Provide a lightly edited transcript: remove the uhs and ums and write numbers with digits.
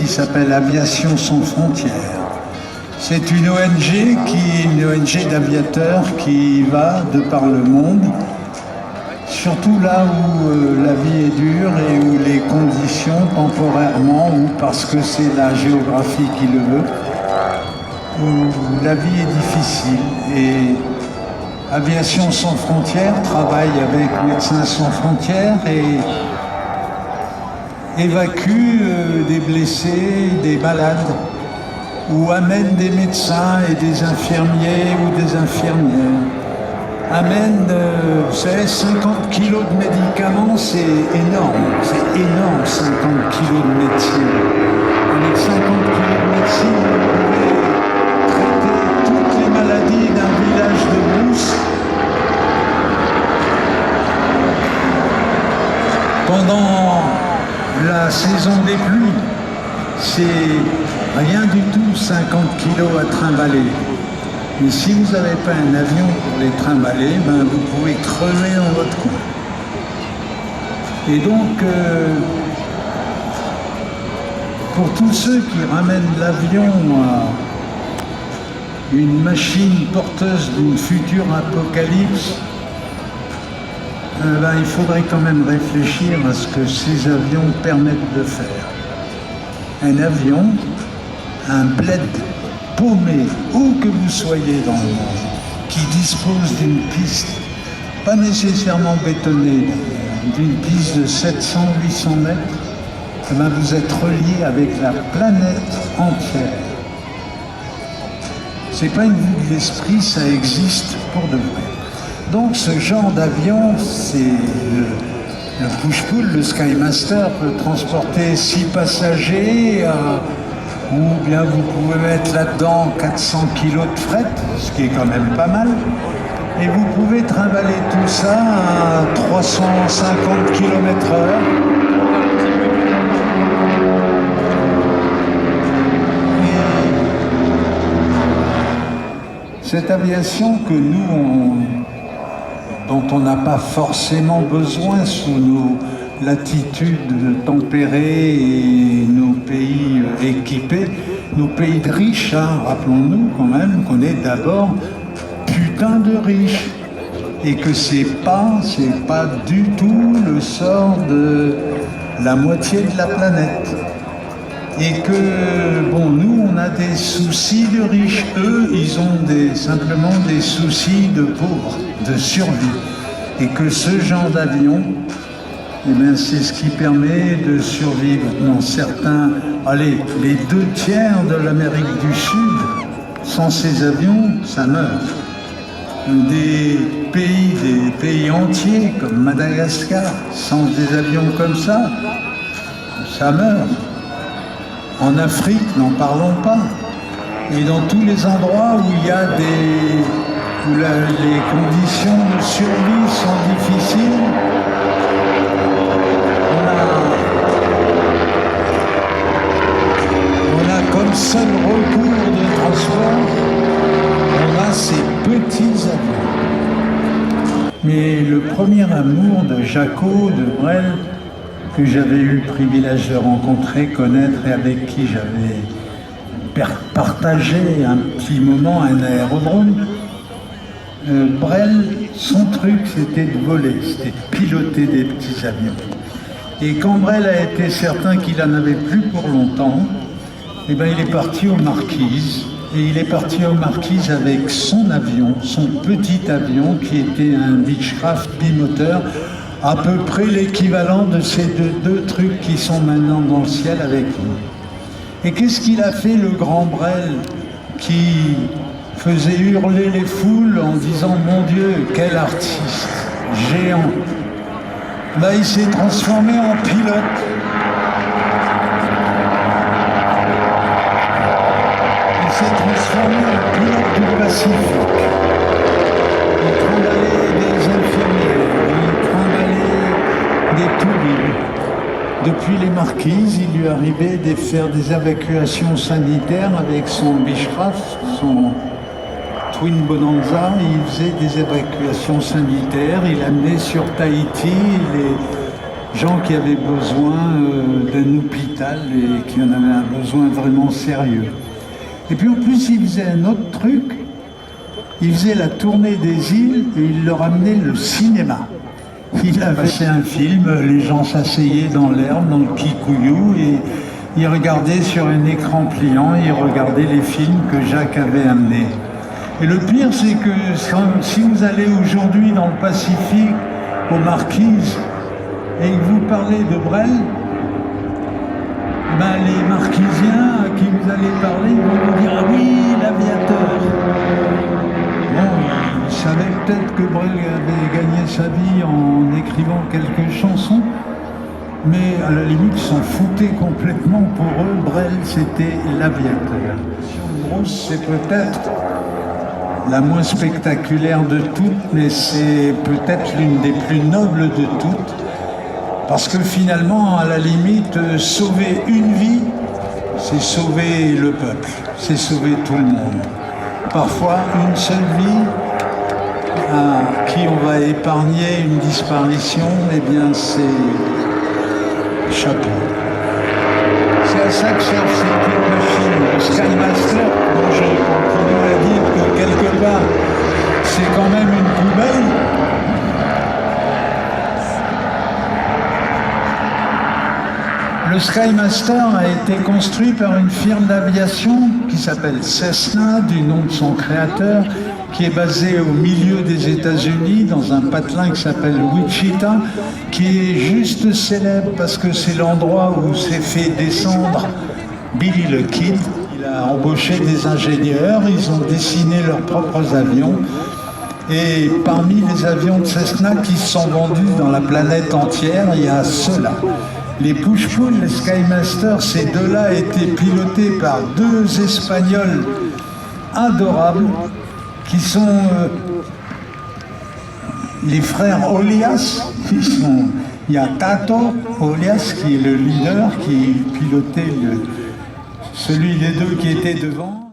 qui s'appelle Aviation sans frontières. C'est une ONG d'aviateurs qui va de par le monde, surtout là où la vie est dure et où les conditions temporairement, ou parce que c'est la géographie qui le veut, où la vie est difficile. Et Aviation sans frontières travaille avec Médecins sans frontières et évacue des blessés, des malades, ou amène des médecins et des infirmiers ou des infirmières. Amène, vous savez, 50 kilos de médicaments, c'est énorme. C'est énorme, 50 kilos de médecine. Avec 50 kilos de médecine, vous pouvez traiter toutes les maladies d'un village de Brousse. Pendant la saison des pluies, c'est rien du tout 50 kilos à trimballer. Mais si vous n'avez pas un avion pour les trimballer, ben vous pouvez crever dans votre coin. Et donc, pour tous ceux qui ramènent l'avion à une machine porteuse d'une future apocalypse, ben, il faudrait quand même réfléchir à ce que ces avions permettent de faire. Un avion, un bled paumé, où que vous soyez dans le monde, qui dispose d'une piste, pas nécessairement bétonnée, d'une piste de 700-800 mètres, eh ben vous êtes relié avec la planète entière. C'est pas une vue de l'esprit, ça existe pour de vrai. Donc ce genre d'avion, c'est le push-pull, le Skymaster peut transporter 6 passagers, ou bien vous pouvez mettre là-dedans 400 kilos de fret, ce qui est quand même pas mal, et vous pouvez trimballer tout ça à 350 km/h. Cette aviation que nous, dont on n'a pas forcément besoin sous nos latitudes tempérées et nos pays équipés, nos pays de riches, hein, rappelons-nous quand même qu'on est d'abord putain de riches et que c'est pas du tout le sort de la moitié de la planète. Et que, bon, nous, on a des soucis de riches. Eux, ils ont simplement des soucis de pauvres, de survie. Et que ce genre d'avion, eh bien, c'est ce qui permet de survivre dans certains... Allez, les 2/3 de l'Amérique du Sud, sans ces avions, ça meurt. Des pays entiers, comme Madagascar, sans des avions comme ça meurt. En Afrique, n'en parlons pas. Et dans tous les endroits où il y a où les conditions de survie sont difficiles, on a comme seul recours de transport, on a ces petits avions. Mais le premier amour de Jaco, de Brel, que j'avais eu le privilège de rencontrer, connaître et avec qui j'avais partagé un petit moment à un aérodrome. Brel, son truc, c'était de voler, c'était de piloter des petits avions. Et quand Brel a été certain qu'il n'en avait plus pour longtemps, eh ben, il est parti aux Marquises. Et il est parti aux Marquises avec son avion, son petit avion, qui était un Beechcraft bimoteur, à peu près l'équivalent de ces deux trucs qui sont maintenant dans le ciel avec nous. Et qu'est-ce qu'il a fait, le grand Brel, qui faisait hurler les foules en disant « Mon Dieu, quel artiste géant !» Là, il s'est transformé en pilote. Il s'est transformé en pilote du Pacifique. Il trimballait des infirmières, il trimballait des poubelles. Depuis les Marquises, il lui arrivait de faire des évacuations sanitaires avec son Beechcraft, son Twin Bonanza. Il faisait des évacuations sanitaires, il amenait sur Tahiti les gens qui avaient besoin d'un hôpital et qui en avaient un besoin vraiment sérieux. Et puis en plus, il faisait un autre truc. Il faisait la tournée des îles et il leur amenait le cinéma. Il avait fait un film, les gens s'asseyaient dans l'herbe, dans le kikuyu, et ils regardaient sur un écran pliant, ils regardaient les films que Jacques avait amenés. Et le pire, c'est que si vous allez aujourd'hui dans le Pacifique, aux Marquises, et que vous parlez de Brel, ben les Marquisiens à qui vous allez parler vont vous dire « Ah oui, l'aviateur ». Bon, ils savaient peut-être que Brel avait gagné sa vie en écrivant quelques chansons, mais à la limite, ils s'en foutaient complètement. Pour eux, Brel, c'était l'aviateur. Grosse, c'est peut-être la moins spectaculaire de toutes, mais c'est peut-être l'une des plus nobles de toutes, parce que finalement, à la limite, sauver une vie, c'est sauver le peuple, c'est sauver tout le monde. Parfois, une seule vie à qui on va épargner une disparition, eh bien, c'est chapeau. C'est à ça que servent ces petites machines. Le Skymaster, dont je continue à dire que quelque part, c'est quand même une poubelle. Le Skymaster a été construit par une firme d'aviation qui s'appelle Cessna, du nom de son créateur, qui est basé au milieu des États-Unis, dans un patelin qui s'appelle Wichita, qui est juste célèbre parce que c'est l'endroit où s'est fait descendre Billy the Kid. Il a embauché des ingénieurs, ils ont dessiné leurs propres avions. Et parmi les avions de Cessna qui se sont vendus dans la planète entière, il y a ceux-là. Les push-pull, les Skymaster, ces deux-là étaient pilotés par deux Espagnols adorables qui sont les frères Olias. Il y a Tato Olias qui est le leader, qui pilotait celui des deux qui était devant.